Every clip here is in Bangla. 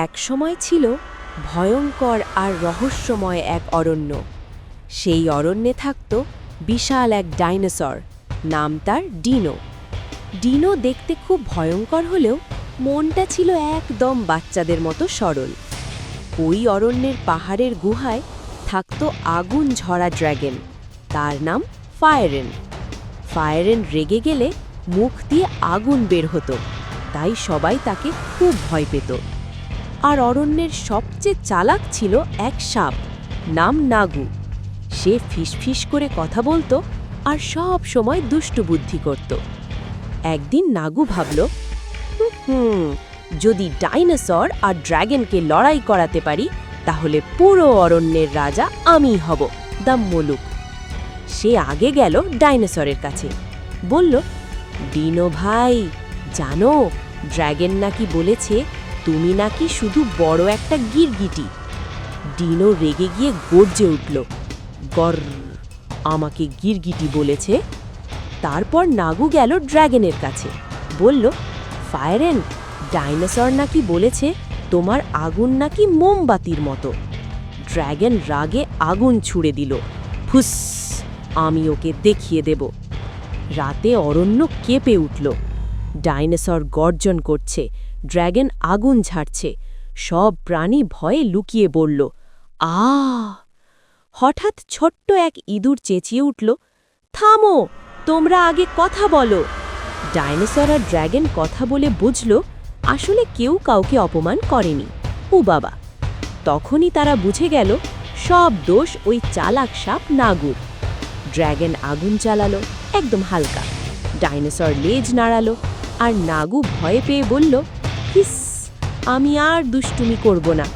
এক সময় ছিল ভয়ঙ্কর আর রহস্যময় এক অরণ্য। সেই অরণ্যে থাকত বিশাল এক ডাইনোসর, নাম তার ডিনো। ডিনো দেখতে খুব ভয়ঙ্কর হলেও মনটা ছিল একদম বাচ্চাদের মতো সরল। ওই অরণ্যের পাহাড়ের গুহায় থাকত আগুন ঝরা ড্র্যাগন, তার নাম ফায়ারেন। ফায়ারেন রেগে গেলে মুখ দিয়ে আগুন বের হতো, তাই সবাই তাকে খুব ভয় পেত। আর অরণ্যের সবচেয়ে চালাক ছিল এক সাপ, নাম নাগু। সে ফিসফিস করে কথা বলতো আর সব সময় দুষ্টু বুদ্ধি করত। একদিন নাগু ভাবল, যদি ডাইনোসর আর ড্র্যাগনকে লড়াই করাতে পারি তাহলে পুরো অরণ্যের রাজা আমিই হব, দ্য মুলুক। সে আগে গেল ডাইনোসরের কাছে, বলল, ডিনো ভাই, জানো ড্র্যাগন নাকি বলেছে তুমি নাকি শুধু বড় একটা গিরগিটি। ডিনো রেগে গিয়ে গর্জে উঠল, গর, আমাকে গিরগিটি বলেছে? তারপর নাগু গেল ড্র্যাগনের কাছে, বলল, ফায়ারেন, ডাইনোসর নাকি বলেছে তোমার আগুন নাকি মোমবাতির মতো। ড্র্যাগন রাগে আগুন ছুড়ে দিল, ফুস, আমি ওকে দেখিয়ে দেব। রাতে অরণ্য কেঁপে উঠল। ডাইনোসর গর্জন করছে, ড্র্যাগন আগুন ঝাড়ছে, সব প্রাণী ভয়ে লুকিয়ে পড়ল। হঠাৎ ছোট্ট এক ইঁদুর চেঁচিয়ে উঠল, থামো, তোমরা আগে কথা বলো। ডাইনোসর আর ড্র্যাগন কথা বলে বুঝল আসলে কেউ কাউকে অপমান করেনি। ও বাবা! তখনই তারা বুঝে গেল সব দোষ ওই চালাক সাপ নাগুর। ড্র্যাগন আগুন জ্বালালো, একদম হালকা। ডাইনোসর লেজ নাড়ালো, আর নাগু ভয়ে পেয়ে বলল, হিস, আমি আর দুষ্টুমি করব না।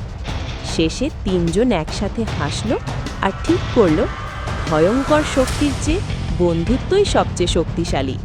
শেষে তিনজন একসাথে হাসল আর ঠিক করল, ভয়ঙ্কর শক্তির চেয়ে বন্ধুত্বই সবচেয়ে শক্তিশালী।